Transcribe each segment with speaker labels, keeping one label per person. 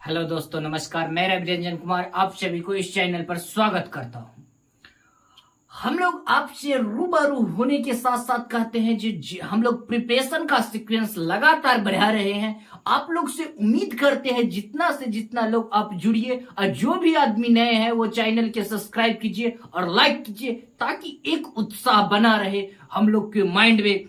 Speaker 1: Hello दोस्तों, नमस्कार। मैं रवि रंजन कुमार आप सभी को इस चैनल पर स्वागत करता हूं। हम लोग आपसे रूबरू होने के साथ साथ कहते हैं हम लोग प्रिपरेशन का सीक्वेंस लगातार बढ़ा रहे हैं। आप लोग से उम्मीद करते हैं जितना से जितना लोग आप जुड़िए और जो भी आदमी नए हैं वो चैनल के सब्सक्राइब कीजिए और लाइक कीजिए ताकि एक उत्साह बना रहे हम लोग के माइंड में।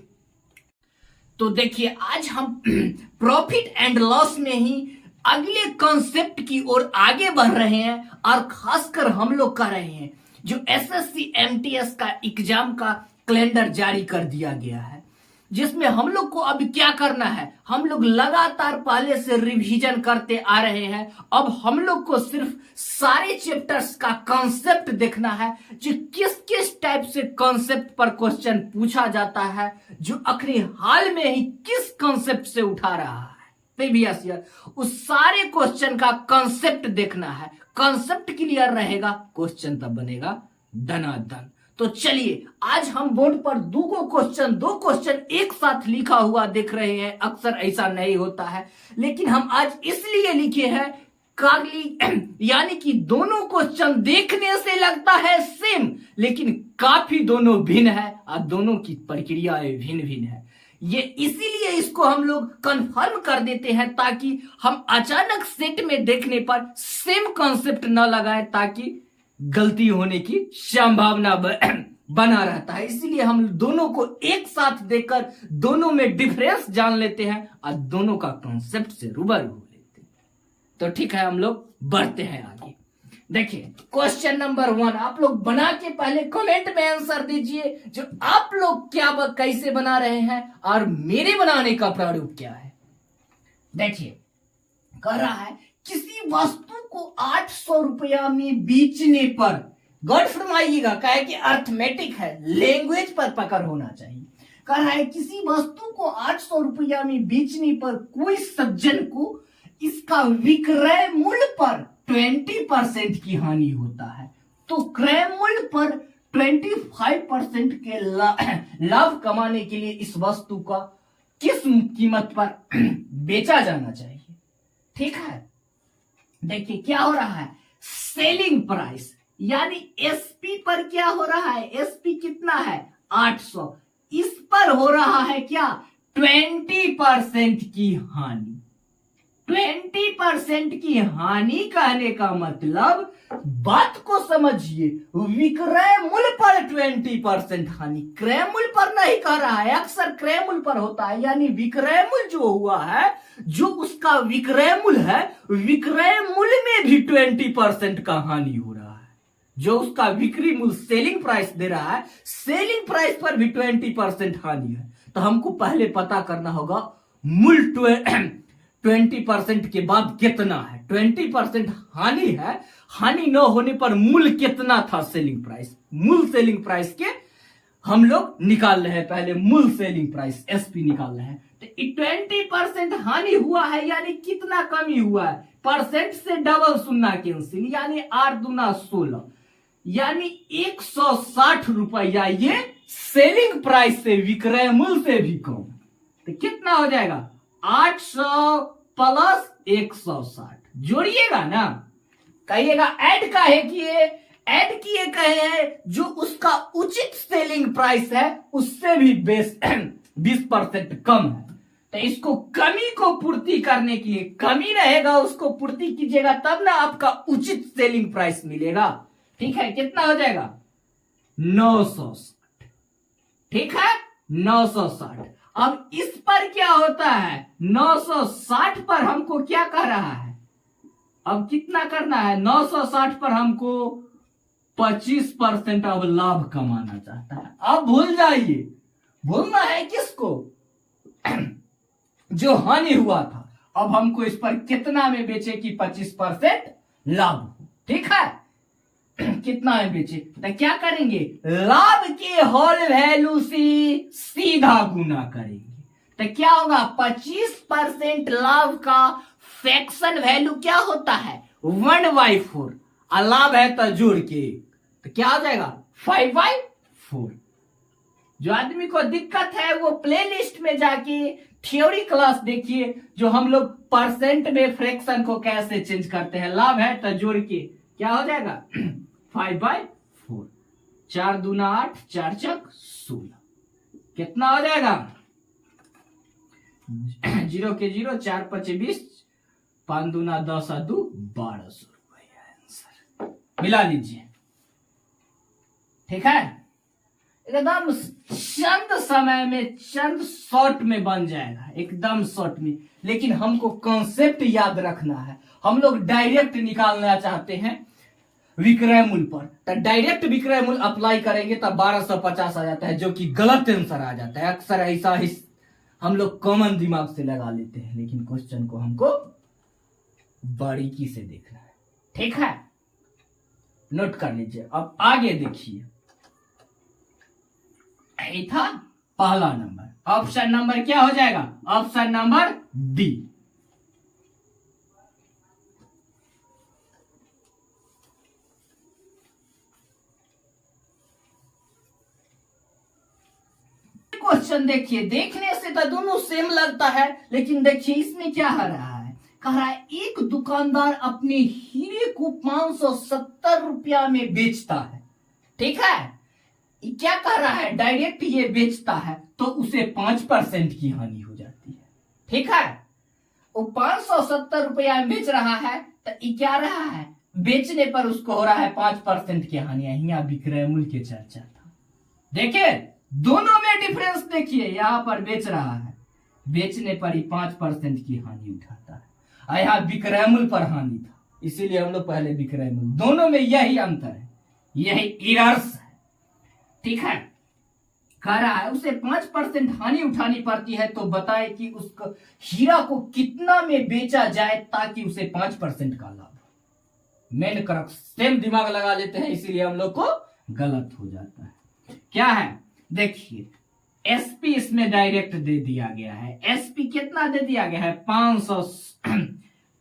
Speaker 1: तो देखिए, आज हम प्रॉफिट एंड लॉस में ही अगले कॉन्सेप्ट की ओर आगे बढ़ रहे हैं और खासकर हम लोग कर रहे हैं जो एसएससी एमटीएस का एग्जाम का कैलेंडर जारी कर दिया गया है, जिसमें हम लोग को अब क्या करना है। हम लोग लगातार पहले से रिवीजन करते आ रहे हैं। अब हम लोग को सिर्फ सारे चैप्टर्स का कॉन्सेप्ट देखना है, जो किस किस टाइप से कॉन्सेप्ट पर क्वेश्चन पूछा जाता है, जो आखिरी हाल में ही किस कॉन्सेप्ट से उठा रहा है प्रीवियस ईयर, उस सारे क्वेश्चन का कॉन्सेप्ट देखना है। कॉन्सेप्ट क्लियर रहेगा, क्वेश्चन तब बनेगा धनाधन। तो चलिए, आज हम बोर्ड पर दो क्वेश्चन एक साथ लिखा हुआ देख रहे हैं। अक्सर ऐसा नहीं होता है, लेकिन हम आज इसलिए लिखे हैं यानी कि दोनों क्वेश्चन देखने से लगता है सेम, लेकिन काफी दोनों भिन्न है और दोनों की प्रक्रियाएं भिन्न भिन्न है। ये इसीलिए इसको हम लोग कंफर्म कर देते हैं ताकि हम अचानक सेट में देखने पर सेम कॉन्सेप्ट न लगाए, ताकि गलती होने की संभावना बना रहता है। इसीलिए हम दोनों को एक साथ देखकर दोनों में डिफरेंस जान लेते हैं और दोनों का कॉन्सेप्ट से रूबरू हो लेते हैं। तो ठीक है, हम लोग बढ़ते हैं आगे। देखिए, क्वेश्चन नंबर 1 आप लोग बना के पहले कमेंट में आंसर दीजिए, जो आप लोग कैसे बना रहे हैं और मेरे बनाने का प्रारूप क्या है। देखिए, कह रहा है किसी वस्तु को 800 रुपया में बेचने पर, गौर फरमाइएगा, कहे कि अर्थमेटिक है, लैंग्वेज पर पकड़ होना चाहिए। कह रहा है किसी वस्तु को 800 रुपया में बेचने पर कोई सज्जन को इसका विक्रय मूल्य पर 20% की हानि होता है, तो क्रय मूल्य पर 25% के लाभ कमाने के लिए इस वस्तु का किस कीमत पर बेचा जाना चाहिए। ठीक है, देखिए क्या हो रहा है, सेलिंग प्राइस यानी एसपी पर क्या हो रहा है, एसपी कितना है 800, इस पर हो रहा है क्या 20% की हानि। 20% की हानि कहने का मतलब, बात को समझिए, विक्रय मूल्य पर 20% हानि, क्रय मूल्य पर नहीं कह रहा है। अक्सर क्रय मूल्य पर होता है, यानी विक्रय मूल्य जो हुआ है, जो उसका विक्रय मूल्य है, विक्रय मूल्य में भी 20% का हानि हो रहा है। जो उसका बिक्री मूल्य सेलिंग प्राइस दे रहा है, सेलिंग प्राइस पर भी 20% हानि है। तो हमको पहले पता करना होगा मूल्य 20% के बाद कितना है। 20% हानि है, हानि न होने पर मूल्य कितना था सेलिंग प्राइस। मूल सेलिंग प्राइस के हम लोग निकाल रहे हैं, पहले मूल सेलिंग प्राइस एसपी निकाल रहे हैं। तो 20% हानि हुआ है, यानी कितना कमी हुआ है, परसेंट से डबल सुनना कैंसिल, यानी 8 दूना 16, यानी 160 रुपया ये सेलिंग प्राइस से, विक्रय मूल्य से भी कम। तो कितना हो जाएगा 800 प्लस 160, जोड़िएगा ना, कहिएगा ऐड का है कि ऐड किए कहे हैं, जो उसका उचित सेलिंग प्राइस है उससे भी 20% कम है। तो इसको कमी को पूर्ति करने के लिए, कमी रहेगा उसको पूर्ति कीजिएगा, तब ना आपका उचित सेलिंग प्राइस मिलेगा। ठीक है, कितना हो जाएगा 960। ठीक है, 960। अब इस पर क्या होता है, 960 पर हमको क्या कह रहा है, अब कितना करना है, 960 पर हमको 25% अब लाभ कमाना चाहता है। अब भूल जाइए, भूलना है किसको, जो हानि हुआ था। अब हमको इस पर कितना में बेचे कि 25% लाभ हो। ठीक है, कितना में बेचे, तो क्या करेंगे, लाभ के होल वैल्यू से सीधा गुना करेंगे। तो क्या होगा, 25% लाभ का फ्रैक्शन वैल्यू क्या होता है 1/4, और लाभ है तो जोड़ के, तो क्या हो जाएगा 5/4। जो आदमी को दिक्कत है वो प्लेलिस्ट में जाके थ्योरी क्लास देखिए, जो हम लोग परसेंट में फ्रैक्शन को कैसे चेंज करते हैं। लाभ है तो जोड़ के क्या हो जाएगा 5/4, 4 दूना 8, 4 चक 16, कितना हो जाएगा 0 के 0, 4 5 20, 5 दूना 10 और 2 1200 रुपया आंसर। मिला लीजिए, ठीक है। एकदम चंद समय में, चंद शॉर्ट में बन जाएगा, एकदम शॉर्ट में। लेकिन हमको कॉन्सेप्ट याद रखना है। हम लोग डायरेक्ट निकालना चाहते हैं विक्रय मूल्य पर, तो डायरेक्ट विक्रय मूल्य अप्लाई करेंगे तब 1250 आ जाता है, जो कि गलत आंसर आ जाता है। अक्सर ऐसा ही हम लोग कॉमन दिमाग से लगा लेते हैं, लेकिन क्वेश्चन को हमको बारीकी से देखना है, ठीक है। नोट कर लीजिए। अब आगे देखिए, ये था पहला नंबर। ऑप्शन नंबर क्या हो जाएगा, ऑप्शन नंबर डी। क्वेश्चन देखिए, देखने से तो दोनों सेम लगता है, लेकिन देखिए इसमें क्या हो रहा है। कह रहा है एक दुकानदार अपने हीरे को 570 रुपया में बेचता है, ठीक है। क्या कर रहा है, डायरेक्ट ये बेचता है तो उसे 5% की हानि हो जाती है, ठीक है। वो 570 रुपया में बेच रहा है तो ये क्या रहा है, बेचने पर उसको हो रहा है 5% की हानि। यहाँ विक्रय मूल्य की चर्चा था। देखिए दोनों में डिफरेंस देखिए, यहाँ पर बेच रहा है, बेचने पर ही 5% की हानि उठाता है, और यहाँ विक्रय मूल्य पर हानि था, इसीलिए हम लोग पहले विक्रय मूल्य। दोनों में यही अंतर है, यही इरर्स है, ठीक है। कह रहा है उसे 5% हानि उठानी पड़ती है, तो बताए कि उसको हीरा को कितना में बेचा जाए ताकि उसे 5% का लाभ। मेन क्रक्स सेम दिमाग लगा लेते हैं, इसीलिए हम लोग को गलत हो जाता है। क्या है देखिए, एसपी इसमें डायरेक्ट दे दिया गया है। एसपी कितना दे दिया गया है,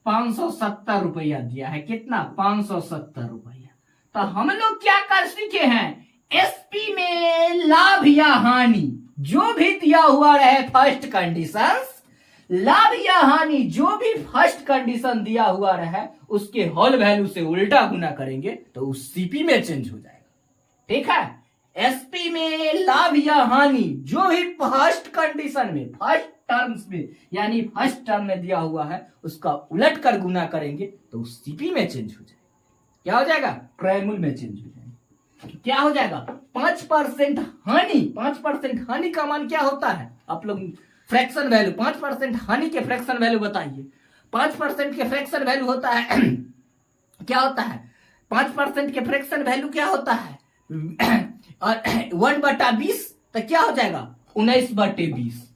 Speaker 1: 570 रुपया दिया है। कितना, 570 रुपया। तो हम लोग क्या कर सीखे हैं, एसपी में लाभ या हानि जो भी दिया हुआ रहे, फर्स्ट कंडीशन, लाभ या हानि जो भी फर्स्ट कंडीशन दिया हुआ रहे, उसके होल वैल्यू से उल्टा गुना करेंगे तो उस सीपी में चेंज हो जाएगा, ठीक है। एसपी में लाभ या हानि जो भी फर्स्ट कंडीशन में, फर्स्ट टर्म्स में, यानी फर्स्ट टर्म में दिया हुआ है, उसका उलट कर गुना करेंगे तो उस सीपी में चेंज हो जाएगा। क्या हो जाएगा, क्रय मूल्य में चेंज हो जाएगा। क्या हो जाएगा, 5% हानि। 5% हानि का मान क्या होता है, आप लोग फ्रैक्शन वैल्यू, 5% हानि के फ्रैक्शन वैल्यू बताइए। 5% के फ्रैक्शन वैल्यू होता है क्या होता है, 5% के फ्रैक्शन वैल्यू क्या होता है, और 1/20 तो क्या हो जाएगा 19/20।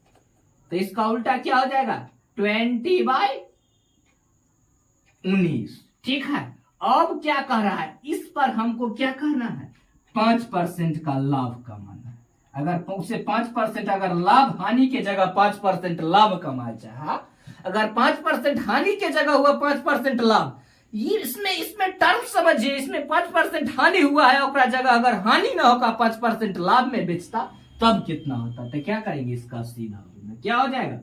Speaker 1: तो इसका उल्टा क्या हो जाएगा 20/19, ठीक है। अब क्या कह रहा है, इस पर हमको क्या करना है, 5% का लाभ कमाना है। अगर उसे 5%, अगर लाभ हानि के जगह 5% लाभ कमाया चाहे, अगर 5% हानि के जगह हुआ 5% लाभ, ये इसमें टर्म समझिए, इसमें 5% हानि हुआ है, और जगह अगर हानि ना होगा 5% लाभ में बेचता तब कितना होता। तो क्या करेंगे, इसका सीधा क्या हो जाएगा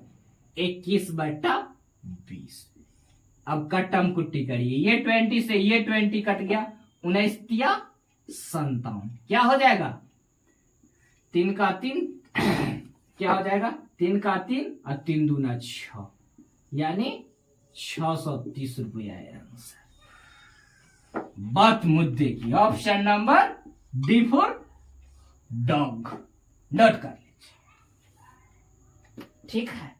Speaker 1: 21/20। अब कट्टम कुट्टी करिए, ये 20 से ये 20 कट गया, 19×57 क्या हो जाएगा, 3 का 3 क्या हो जाएगा, 3 का 3 और 3 दूना 6, यानी 630 रुपया आंसर। बात मुद्दे की, option number D for dog. Note कर लीजिए, ठीक है।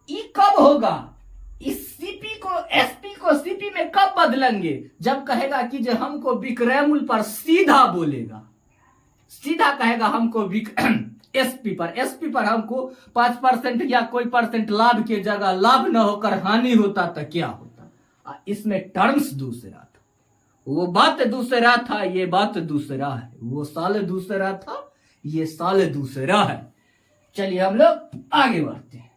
Speaker 1: ये कब होगा, इस सीपी को, एसपी को सीपी में कब बदलेंगे, जब कहेगा कि जो हमको विक्रय मूल्य पर सीधा बोलेगा, सीधा कहेगा हमको एसपी पर हमको 5% या कोई परसेंट लाभ के जगह लाभ न होकर हानि होता तो क्या होता। इसमें टर्म्स दूसरा था, वो बात दूसरा था, ये बात दूसरा है। वो साल दूसरा था, ये साल दूसरा है। चलिए हम लोग आगे बढ़ते हैं,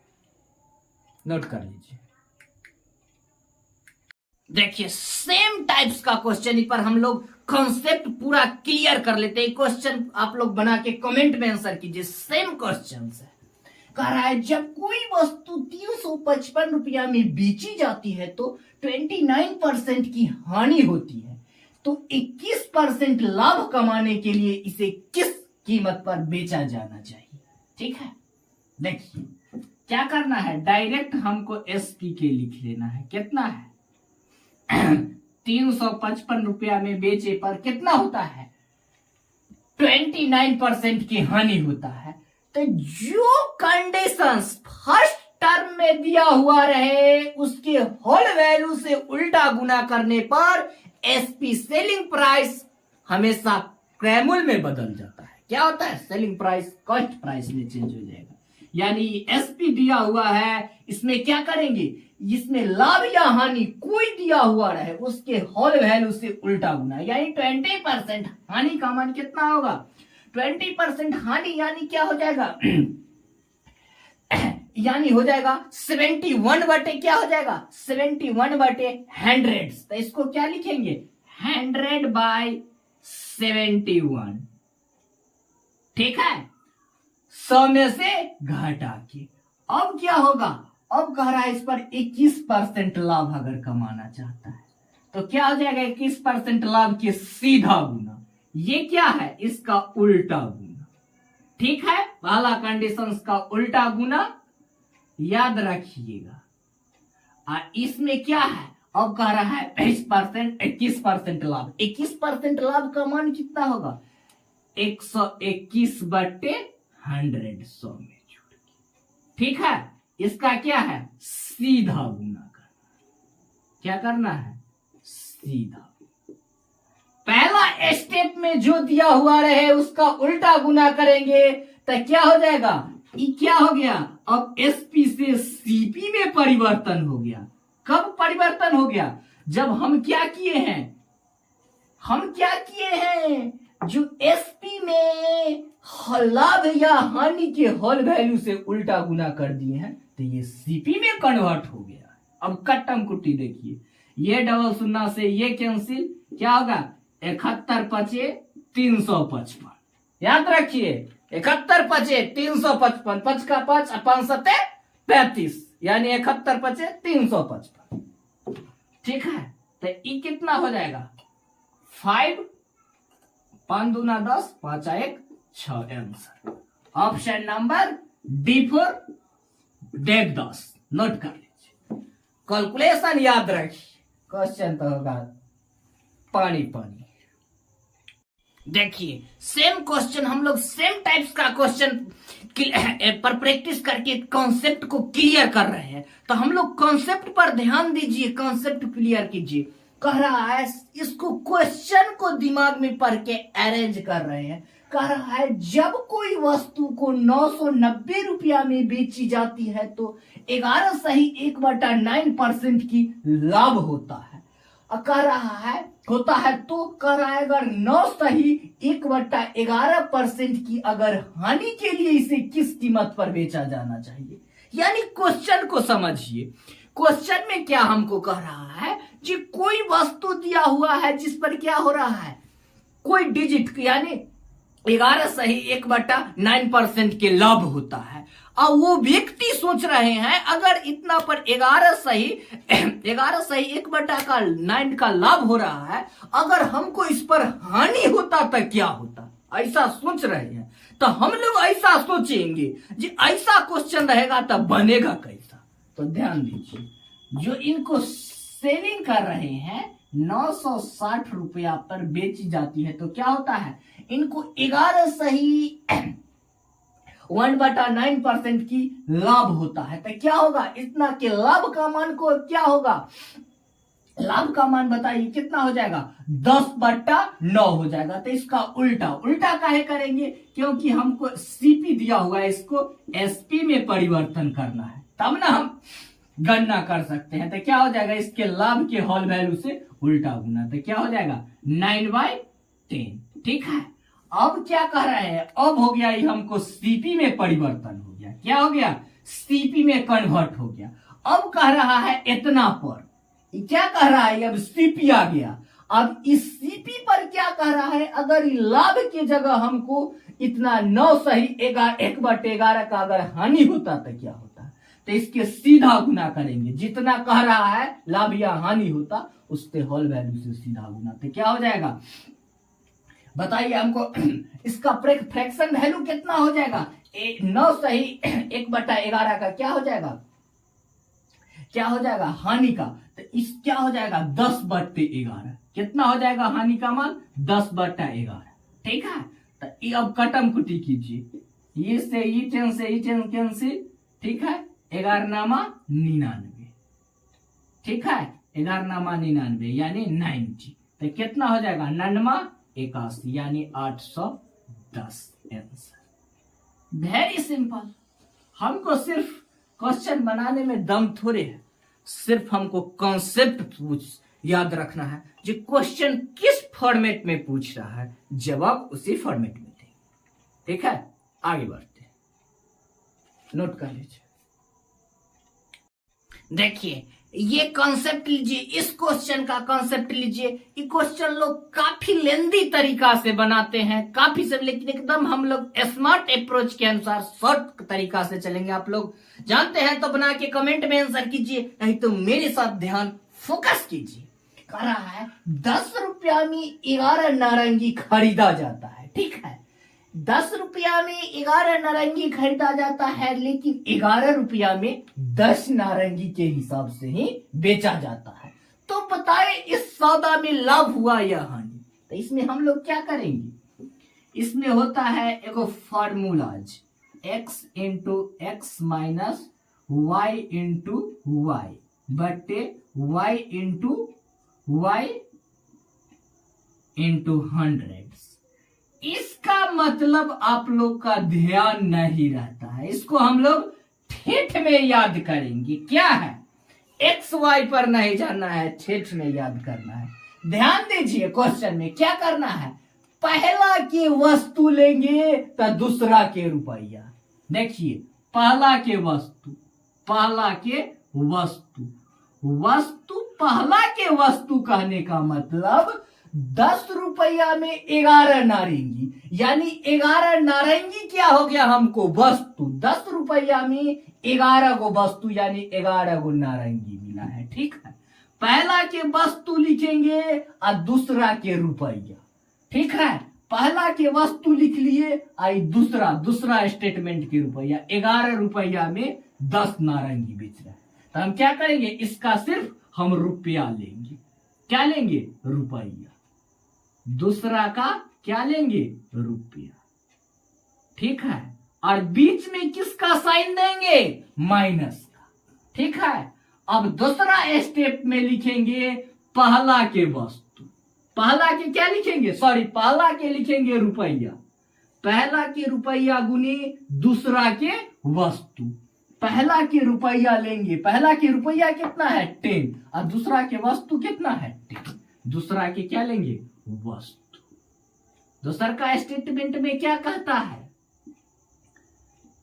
Speaker 1: नोट कर लीजिए। देखिए सेम टाइप्स का क्वेश्चन पर हम लोग कॉन्सेप्ट पूरा क्लियर कर लेते हैं। क्वेश्चन आप लोग बना के कमेंट में आंसर कीजिए, सेम क्वेश्चन है। कह रहा है जब कोई वस्तु 355 रुपया में बेची जाती है तो 29% की हानि होती है, तो 21% लाभ कमाने के लिए इसे किस कीमत पर बेचा जाना चाहिए। ठीक है, देखिए क्या करना है, डायरेक्ट हमको एसपी के लिख लेना है। कितना है 355 रुपया में बेचे पर कितना होता है 29% की हानि होता है। तो जो कंडीशंस फर्स्ट टर्म में दिया हुआ रहे उसके होल वैल्यू से उल्टा गुना करने पर एसपी सेलिंग प्राइस हमेशा क्रैमुल में बदल जाता है। क्या होता है, सेलिंग प्राइस कॉस्ट प्राइस में चेंज हो जाएगा। यानी एसपी दिया हुआ है, इसमें क्या करेंगे, इसमें लाभ या हानि कोई दिया हुआ रहे उसके होल वैल्यू से उल्टा गुना, यानी 20% हानि का मान कितना होगा 20% हानि, यानी क्या हो जाएगा यानी हो जाएगा 71 बटे क्या हो जाएगा 71 बटे 100। तो इसको क्या लिखेंगे 100/71। ठीक है, 100 में से घटा के। अब क्या होगा, अब कह रहा है इस पर 21% लाभ अगर कमाना चाहता है तो क्या हो जाएगा 21% लाभ के सीधा गुना। ये क्या है, इसका उल्टा गुना। ठीक है, पहला कंडीशन का उल्टा गुना याद रखिएगा। इसमें क्या है, अब कह रहा है 21% लाभ, 21% लाभ का मान कितना होगा 121 बटे 100 100 में जोड़ के। ठीक है, इसका क्या है सीधा गुना करना। क्या करना है सीधा, पहला स्टेप में जो दिया हुआ रहे उसका उल्टा गुना करेंगे तो क्या हो जाएगा, ये क्या हो गया, अब एसपी से सीपी में परिवर्तन हो गया। कब परिवर्तन हो गया, जब हम क्या किए हैं, जो एसपी में लाभ या हानि के होल वैल्यू से उल्टा गुना कर दिए हैं तो ये सीपी में कन्वर्ट हो गया। अब कट्टम कुट्टी देखिए, ये डबल शून्य से ये कैंसिल, क्या होगा 71 पचे 355। याद रखिए 71 पचे 355, 5 का 5 5 सते 35, यानी 71 पचे 355। ठीक है, तो ये कितना हो जाएगा 5 5 दूना 10 5 1 6 answer. Option number D for Devdas. Note कर लीजिए, कैलकुलेशन याद रखिए, क्वेश्चन तो होगा पानी पानी। देखिए सेम क्वेश्चन, हम लोग सेम टाइप्स का क्वेश्चन पर प्रैक्टिस करके कॉन्सेप्ट को क्लियर कर रहे हैं। तो हम लोग कॉन्सेप्ट पर ध्यान दीजिए, कॉन्सेप्ट क्लियर कीजिए। कह रहा है इसको क्वेश्चन को दिमाग में पढ़ के अरेंज कर रहे हैं। कह रहा है जब कोई वस्तु को 990 रुपया में बेची जाती है तो 11.1/9% की लाभ होता है। कह रहा है होता है तो कह रहा है अगर 9.1/11% की अगर हानि के लिए इसे किस कीमत पर बेचा जाना चाहिए। यानी क्वेश्चन को समझिए, क्वेश्चन में क्या हमको कह रहा है जी कोई वस्तु दिया हुआ है जिस पर क्या हो रहा है कोई डिजिट यानी 11.1/9% के लाभ होता है। और वो व्यक्ति सोच रहे हैं अगर इतना पर 11.1/9 का लाभ हो रहा है, अगर हमको इस पर हानि होता तो क्या होता, ऐसा सोच रहे हैं। तो हम लोग ऐसा सोचेंगे जी ऐसा क्वेश्चन रहेगा तो बनेगा कैसा। तो ध्यान दीजिए, जो इनको सेलिंग कर रहे हैं 960 रुपया पर बेची जाती है तो क्या होता है इनको 11.1/9% की लाभ होता है। तो क्या होगा इतना के लाभ का मान को क्या होगा, लाभ का मान बताइए कितना हो जाएगा 10/9 हो जाएगा। तो इसका उल्टा काहे करेंगे, क्योंकि हमको सीपी दिया हुआ है, इसको एसपी में परिवर्तन करना है तब ना हम गणना कर सकते हैं। तो क्या हो जाएगा इसके लाभ के होल वैल्यू से उल्टा गुना, तो क्या हो जाएगा 9/10। ठीक है, अब क्या कह रहे हैं, अब हो गया ये हमको सीपी में परिवर्तन हो गया। क्या हो गया सीपी में कन्वर्ट हो गया। अब कह रहा है इतना पर, क्या कह रहा है अब सीपी आ गया। अब इस सीपी पर क्या कह रहा है, अगर लाभ की जगह हमको इतना 9 सही 1/11 का अगर हानि होता तो क्या होता? तो इसके सीधा गुना करेंगे, जितना कह रहा है लाभ या हानि होता उससे होल वैल्यू से सीधा गुना, तो क्या हो जाएगा बताइए हमको। इसका फ्रैक्शन वैल्यू कितना हो जाएगा? 9 सही 1/11 का क्या हो जाएगा? क्या हो जाएगा? हानि का। तो इस क्या हो जाएगा? 10/11। कितना हो जाएगा हानि का मान? 10/11। ठीक है, तो अब कटम कुटी कीजिए, ये से ये टेन से ये टेन कैंसिल। ठीक है, 11 नामा 99। ठीक है, 11 नामा 99 यानी 90। तो कितना हो जाएगा? 99 यानी 810 आंसर। Very simple. हमको सिर्फ क्वेश्चन बनाने में दम थोड़े है, सिर्फ हमको कॉन्सेप्ट याद रखना है, जो क्वेश्चन किस फॉर्मेट में पूछ रहा है जवाब उसी फॉर्मेट में देंगे। ठीक है, आगे बढ़ते हैं, नोट कर लीजिए। देखिए ये कॉन्सेप्ट लीजिए, इस क्वेश्चन का कॉन्सेप्ट लीजिए। ये क्वेश्चन लोग काफी लेंदी तरीका से बनाते हैं, काफी सब, लेकिन एकदम हम लोग स्मार्ट अप्रोच के अनुसार शॉर्ट तरीका से चलेंगे। आप लोग जानते हैं तो बना के कमेंट में आंसर कीजिए, नहीं तो मेरे साथ ध्यान फोकस कीजिए। कह रहा है 10 रुपया में 11 नारंगी खरीदा जाता है। ठीक है, 10 रुपया में 11 नारंगी खरीदा जाता है, लेकिन 11 रुपया में 10 नारंगी के हिसाब से ही बेचा जाता है। तो बताए इस सौदा में लाभ हुआ या हानि? तो इसमें हम लोग क्या करेंगे? इसमें होता है एक formulas, x into x minus y into y बटे y इंटू वाई इंटू 100। इसका मतलब आप लोग का ध्यान नहीं रहता है, इसको हम लोग ठेठ में याद करेंगे। क्या है? एक्स वाई पर नहीं जाना है, ठेठ में याद करना है। ध्यान दीजिए, क्वेश्चन में क्या करना है? पहला की वस्तु लेंगे तो दूसरा के रुपया। देखिए, पहला के वस्तु, पहला के वस्तु, वस्तु पहला के वस्तु कहने का मतलब 10 रुपया में 11 नारंगी, यानी 11 नारंगी क्या हो गया हमको? वस्तु। 10 रुपया में 11 गो वस्तु यानी 11 गो नारंगी मिला है। ठीक है, पहला के वस्तु लिखेंगे और दूसरा के रुपया। ठीक है, पहला के वस्तु लिख लिए, आई दूसरा स्टेटमेंट के रुपया। 11 रुपया में 10 नारंगी बेच रहा है, तो हम क्या करेंगे? इसका सिर्फ हम रुपया लेंगे। क्या लेंगे? रुपया। दूसरा का क्या लेंगे? रुपया। ठीक है, और बीच में किसका साइन देंगे? माइनस का। ठीक है, अब दूसरा स्टेप में लिखेंगे पहला के वस्तु। पहला के क्या लिखेंगे? पहला के लिखेंगे रुपया। पहला के रुपया गुने दूसरा के वस्तु। पहला के रुपया लेंगे, पहला के रुपया कितना है? 10, और दूसरा के वस्तु कितना है? 10। दूसरा के क्या लेंगे? वस्तु। दूसरा का स्टेटमेंट में क्या कहता है?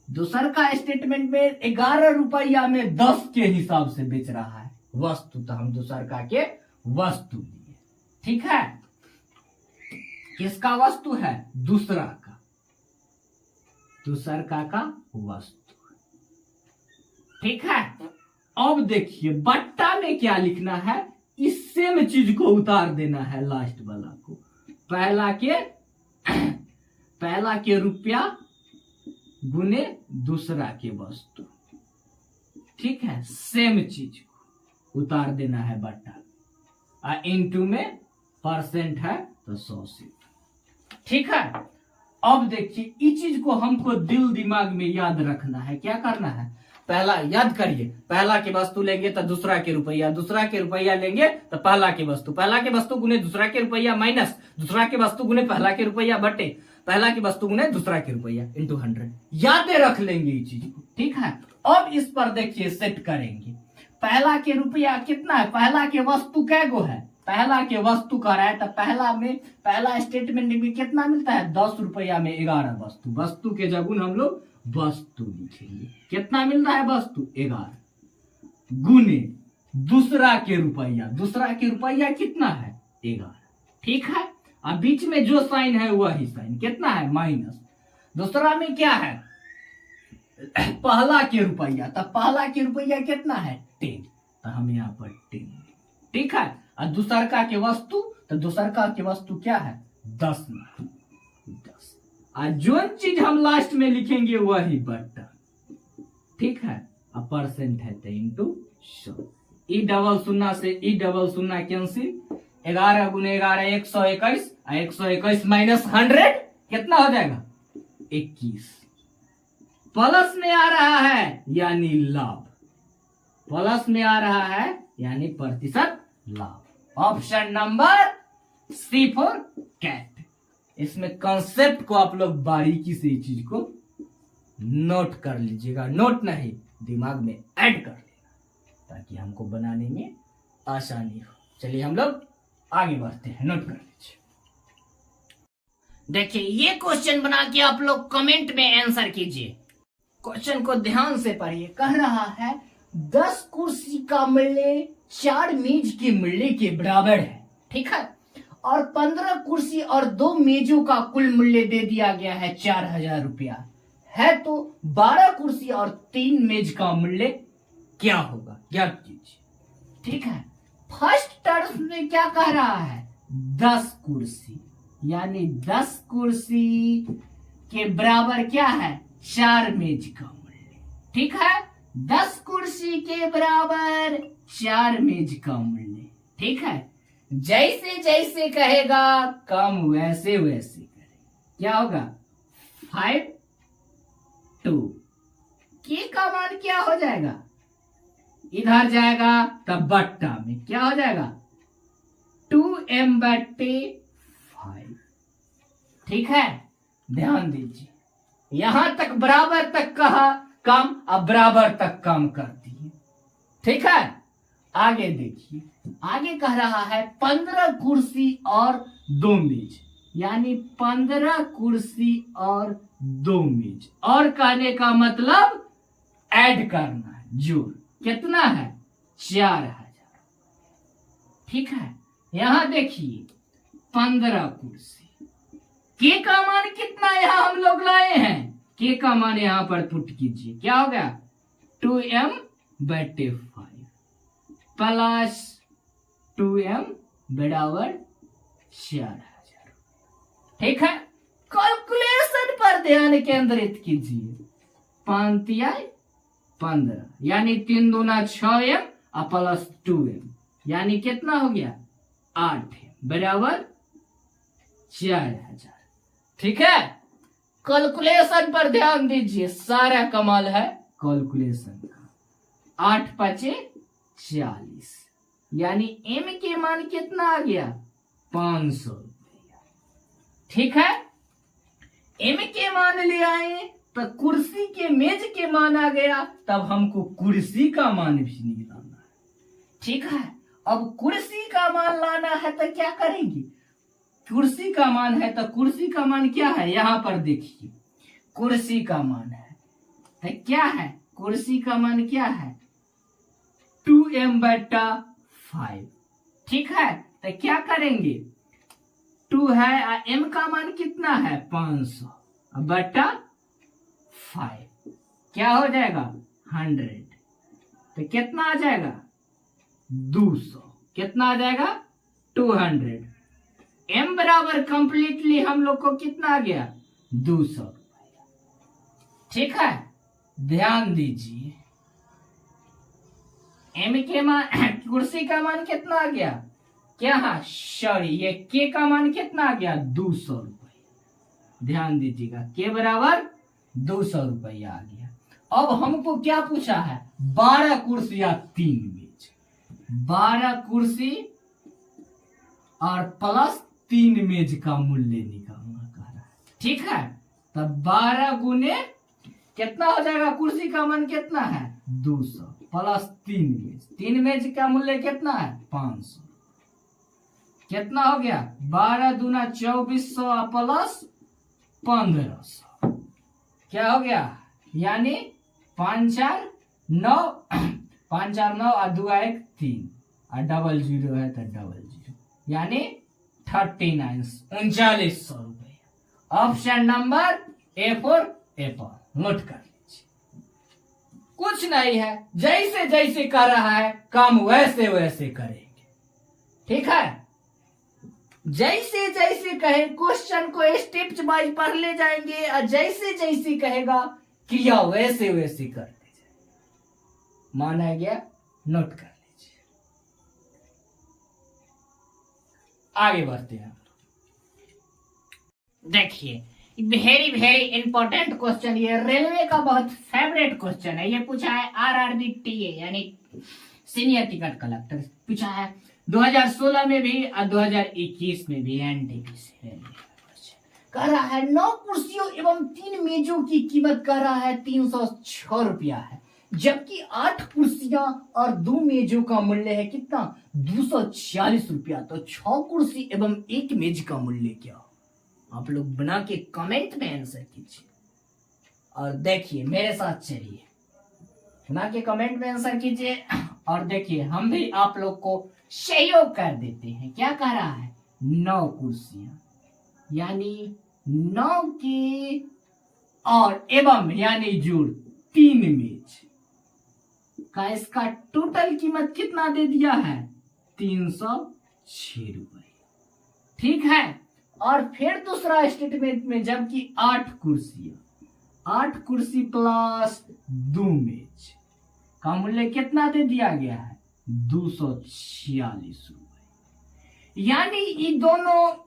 Speaker 1: दूसरा का स्टेटमेंट में 11 रुपया में 10 के हिसाब से बेच रहा है वस्तु, तो हम दूसरा का के वस्तु लिए। ठीक है, किसका वस्तु है? दूसरा का, दूसरा का वस्तु। ठीक है, अब देखिए बट्टा में क्या लिखना है? इस सेम चीज को उतार देना है लास्ट वाला को। पहला के रुपया गुने दूसरा के वस्तु। ठीक है, सेम चीज को उतार देना है बट्टा, इनटू में परसेंट है तो 100 से। ठीक है, अब देखिए इस चीज को हमको दिल दिमाग में याद रखना है। क्या करना है? पहला याद करिए, पहला के वस्तु लेंगे तो दूसरा के रुपया, दूसरा के रुपया लेंगे तो पहला के वस्तु, पहला के वस्तु गुने दूसरा के रुपया माइनस दूसरा के वस्तु गुने पहला के रुपया बटे पहला के वस्तु गुने दूसरा के रुपया इंटू 100। याद रख लेंगे इस चीज को। ठीक है, अब इस पर देखिए सेट करेंगे। पहला के रुपया कितना है? पहला के वस्तु कै गो है? पहला के वस्तु का रहा है, तो पहला स्टेटमेंट में कितना मिलता है? 10 रुपया में 11 वस्तु। वस्तु के जगह हम लोग वस्तु लिखेंगे। कितना मिल रहा है? वस्तु 11 गुने दूसरा के रुपया, दूसरा के रुपया कितना है? 11। ठीक है, अब बीच में जो साइन है वही साइन कितना है? माइनस। दूसरा में क्या है, पहला के रुपया, तो पहला के रुपया कितना है 10, तो हम यहाँ पर 10, ठीक है। और दूसरका के वस्तु, तो दूसरका के वस्तु क्या है 10 में 10, और जो चीज हम लास्ट में लिखेंगे वही बटन, ठीक है। अब परसेंट है तो इंटू 100, ई डबल शून्य से ई डबल शून्य कैंसिल, 11 गुने 11 121, 121 माइनस 100 कितना हो जाएगा 21, प्लस में आ रहा है यानी लाभ, प्लस में आ रहा है यानी प्रतिशत लाभ। Option number C for cat. इसमें कंसेप्ट को आप लोग बारीकी से इस चीज को नोट कर लीजिएगा, नोट नहीं दिमाग में ऐड कर लेना ताकि हमको बनाने में आसानी हो। चलिए हम लोग आगे बढ़ते हैं, नोट कर लीजिए। देखिए ये क्वेश्चन बना के आप लोग कमेंट में आंसर कीजिए। क्वेश्चन को ध्यान से पढ़िए। कह रहा है 10 कुर्सी का मूल्य 4 मेज के मूल्य के बराबर है, ठीक है, और 15 कुर्सी और 2 मेजों का कुल मूल्य दे दिया गया है 4000 रुपया है, तो 12 कुर्सी और 3 मेज का मूल्य क्या होगा, ज्ञात कीजिए, ठीक है। फर्स्ट टर्म में क्या कह रहा है 10 कुर्सी, यानी 10 कुर्सी के बराबर क्या है 4 मेज का मूल्य, ठीक है। 10 कुर्सी के बराबर 4 मेज का मूल्य, ठीक है। जैसे जैसे कहेगा कम वैसे वैसे करेगा, क्या होगा 5 2 के का मान क्या हो जाएगा, इधर जाएगा तब बट्टा में क्या हो जाएगा 2m/5, ठीक है। ध्यान दीजिए, यहां तक बराबर तक कहा कम, अब बराबर तक कम कर दिए, ठीक है। आगे देखिए, आगे कह रहा है 15 कुर्सी और 2 मेज, यानी 15 कुर्सी और 2 मेज, और कहने का मतलब ऐड करना है, जोड़ कितना है 4000, ठीक है। यहां देखिए 15 कुर्सी, के का मान कितना यहां हम लोग लाए हैं, के का मान यहां पर पुट कीजिए, क्या हो गया 2m/5 प्लस 2m बराबर 4000, ठीक है। कैलकुलेशन पर ध्यान केंद्रित कीजिए, 5×15 यानी 3 दूना 6m और प्लस 2m यानी कितना हो गया 8m बराबर 4000, ठीक है। कैलकुलेशन पर ध्यान दीजिए, सारा कमाल है कैलकुलेशन का। 8×5 = 40, यानी m के मान कितना आ गया 500 रुपया, ठीक है। m के मान ले आए तो कुर्सी के मेज के मान आ गया, तब हमको कुर्सी का मान भी निकालना है, ठीक है। अब कुर्सी का मान लाना है तो क्या करेंगे, कुर्सी का मान है तो कुर्सी का मान क्या है, यहां पर देखिए कुर्सी का मान है तो क्या है, कुर्सी का मान क्या है 2m/5, ठीक है। तो क्या करेंगे 2 है और m का मान कितना है 500/5 क्या हो जाएगा 100, तो कितना आ जाएगा 200, कितना आ जाएगा 200। m बराबर कंप्लीटली हम लोग को कितना आ गया 200 रुपया, ठीक है। ध्यान दीजिए m के मान कुर्सी का मान कितना आ गया, क्या है सॉरी ये k का मान कितना आ गया 200 रुपया। ध्यान दीजिएगा k बराबर 200 रुपया आ गया। अब हमको क्या पूछा है 12 कुर्सी या 3 मेज, 12 कुर्सी और प्लस 3 मेज का मूल्य निकालना कह रहा है, ठीक है। तब 12 गुने कितना हो जाएगा, कुर्सी का मान कितना है 200 प्लस 3 मेज, 3 मेज का मूल्य कितना है 500, कितना हो गया 12 दूना 2400 प्लस 1500 क्या हो गया, यानी 5×4 = 9, 5×4 = 9 और 2×1 3 और डबल 0 है तो डबल 0, यानी 3900 रुपया। Option number A for Apple, note कर लीजिए। कुछ नहीं है, जैसे जैसे कर रहा है काम वैसे वैसे करेंगे, ठीक है। जैसे जैसे कहे क्वेश्चन को स्टेप वाइज पढ़ ले जाएंगे और जैसे जैसे कहेगा क्रिया वैसे वैसे करते जाएंगे। माना गया, नोट कर लीजिए। आगे बढ़ते हैं। देखिए वेरी वेरी इंपॉर्टेंट क्वेश्चन, ये रेलवे का बहुत फेवरेट क्वेश्चन है। ये पूछा है आरआरबी टीए यानी सीनियर टिकट कलेक्टर, पूछा है 2016 में भी और 2021 में भी एनटीपीसी रेलवे कह रहा है 9 कुर्सियों एवं 3 मेजों की कीमत कह रहा है 306 रुपया है, जबकि 8 कुर्सियां और 2 मेजों का मूल्य है कितना 240 रुपया। तो 6 कुर्सी एवं 1 मेज का मूल्य क्या? आप लोग बना के कमेंट में आंसर कीजिए और देखिए मेरे साथ चलिए, बना के कमेंट में आंसर कीजिए और देखिए हम भी आप लोग को सहयोग कर देते हैं। क्या कह रहा है 9 कुर्सियां यानी 9 के और एवं यानी जुड़ 3 मेज का इसका टोटल कीमत कितना दे दिया है 306 रुपए, ठीक है। और फिर दूसरा स्टेटमेंट में जबकि 8 कुर्सी प्लस 2 मेज का मूल्य कितना दे दिया गया है 246 रुपए, यानी ये दोनों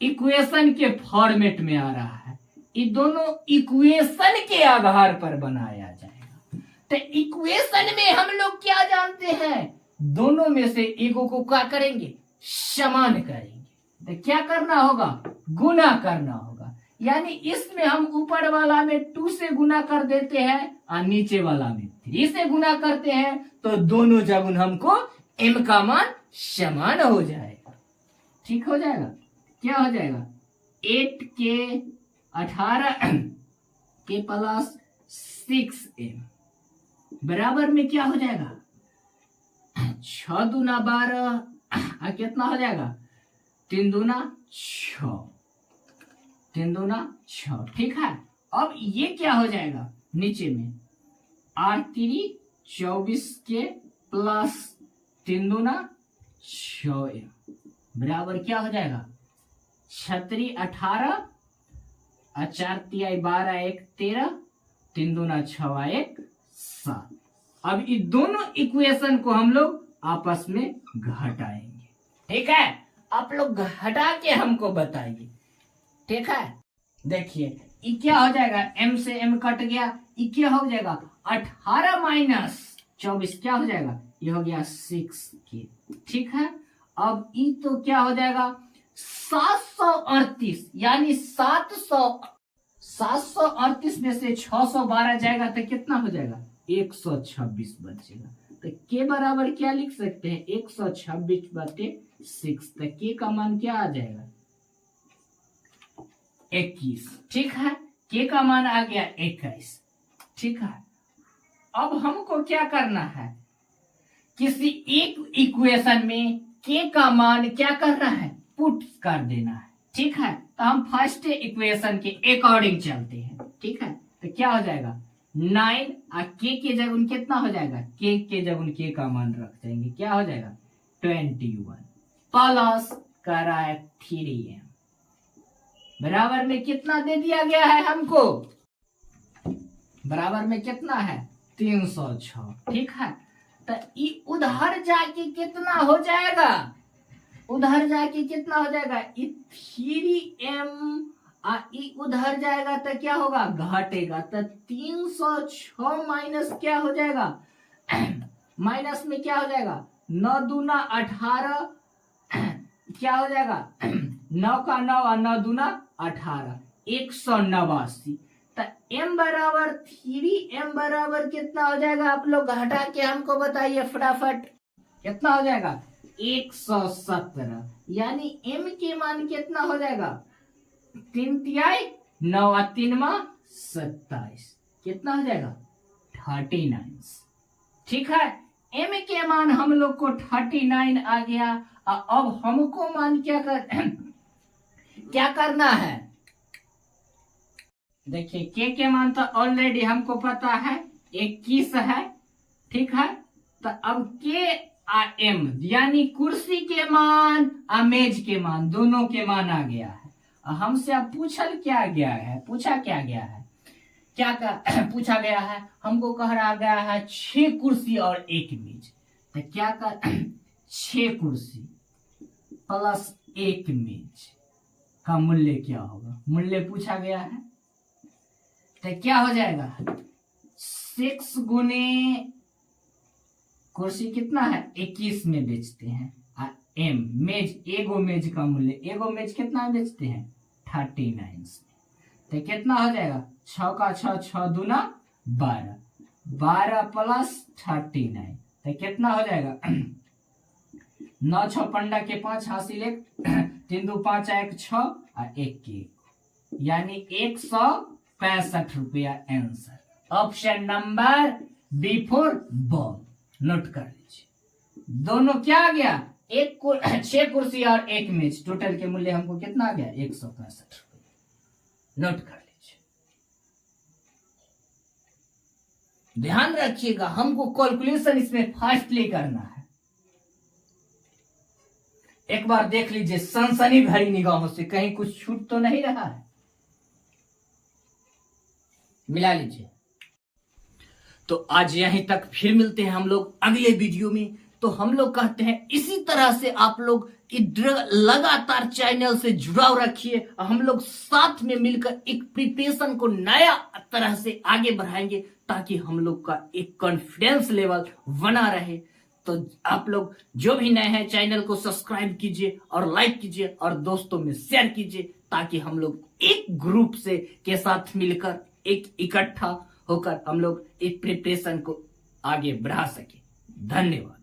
Speaker 1: इक्वेशन के फॉर्मेट में आ रहा है। ये दोनों इक्वेशन के आधार पर बनाया जाएगा। तो इक्वेशन में हम लोग क्या जानते हैं, दोनों में से एगो को क्या करेंगे समान करेंगे। तो क्या करना होगा गुना करना होगा, यानी इसमें हम ऊपर वाला में 2 से गुना कर देते हैं और नीचे वाला में 3 से गुना करते हैं, तो दोनों जगह हमको m का मान समान हो जाएगा, ठीक हो जाएगा। क्या हो जाएगा 8 के 18 के प्लस 6m बराबर में क्या हो जाएगा 6 दूना 12 कितना हो जाएगा 3 दूना 6, 3 दूना 6, ठीक है। अब ये क्या हो जाएगा नीचे में 8 24 के प्लस 3 दूना 6 बराबर क्या हो जाएगा 36 18 और 4 तिहाई 12 1 13 3 दूना 6 1 7। अब ये दोनों इक्वेशन को हम लोग आपस में घटाएंगे, ठीक है। आप लोग घटा के हमको बताइए, ठीक है। देखिए ये क्या हो जाएगा m से m कट गया, ये क्या हो जाएगा 18 माइनस 24 क्या हो जाएगा ये हो गया 6 के, ठीक है। अब ये तो क्या हो जाएगा 738 यानी 738 में से 612 जाएगा तो कितना हो जाएगा 126 बचेगा। तो के बराबर क्या लिख सकते हैं 126/6, तो के का मान क्या आ जाएगा 21, ठीक है। के का मान आ गया 21, ठीक है। अब हमको क्या करना है किसी एक इक्वेशन में के का मान क्या करना है पुट कर देना है, ठीक है। तो हम फर्स्ट इक्वेशन के अकॉर्डिंग चलते हैं, ठीक है। तो क्या हो जाएगा 9 और के जगह कितना हो जाएगा के जगह के का मान रख देंगे, क्या हो जाएगा 21 प्लस कर रहा है 3m बराबर में कितना दे दिया गया है हमको बराबर में कितना है 306, ठीक है। तो ये उधर जाके कितना हो जाएगा उधर जाके कितना हो जाएगा 3m उधर जाएगा तो क्या होगा घटेगा। तो 306 माइनस क्या हो जाएगा माइनस में क्या हो जाएगा 9 दूना 18 क्या हो जाएगा 9 का 9 और 9 दूना 18 189। तो m बराबर 3m बराबर कितना हो जाएगा आप लोग घटा के हमको बताइए फटाफट कितना हो जाएगा 117, यानी m के मान कितना हो जाएगा 3 तिहाई 9 और 3 27 कितना हो जाएगा 39, ठीक है। m के मान हम लोग को 39 आ गया। अब हमको मान क्या करना है देखिए के मान तो ऑलरेडी हमको पता है 21 है, ठीक है। तो अब के एम यानी कुर्सी के मान और मेज के मान दोनों के मान आ गया है। हमसे अब पूछा क्या गया है, पूछा गया है, हमको कह रहा गया है 6 कुर्सी और 1 मेज। तो क्या कर 6 कुर्सी प्लस 1 मेज का मूल्य क्या होगा, मूल्य पूछा गया है। तो क्या हो जाएगा 6 गुने कुर्सी कितना है 21 में बेचते हैं, एम मेज एगो मेज का मूल्य, एगो मेज कितना में बेचते हैं 39 में। तो कितना हो जाएगा 6 का 6 6 दूना 12, 12 प्लस 39। तो कितना हो जाएगा 9 6 पंडा के 5 हासिल 1 3 2 5 1 6 और 1 के 1 यानी 165 रुपया answer. Option number B for ball. Note कर लीजिए दोनों क्या आ गया 6 कुर्सी और 1 मेज, टोटल के मूल्य हमको कितना आ गया 165 रुपये। नोट कर लीजिए, ध्यान रखिएगा हमको कैलकुलेशन इसमें फास्टली करना है। एक बार देख लीजिए सनसनी भरी निगाहों से, कहीं कुछ छूट तो नहीं रहा है, मिला लीजिए। तो आज यहीं तक, फिर मिलते हैं हम लोग अगले वीडियो में। तो हम लोग कहते हैं इसी तरह से आप लोग लगातार चैनल से जुड़ाव रखिए, हम लोग साथ में मिलकर एक प्रिपरेशन को नया तरह से आगे बढ़ाएंगे ताकि हम लोग का एक कॉन्फिडेंस लेवल बना रहे। तो आप लोग जो भी नए हैं चैनल को सब्सक्राइब कीजिए और लाइक कीजिए और दोस्तों में शेयर कीजिए ताकि हम लोग एक ग्रुप से के साथ मिलकर एक इकट्ठा होकर हम लोग इस प्रिपरेशन को आगे बढ़ा सके। धन्यवाद।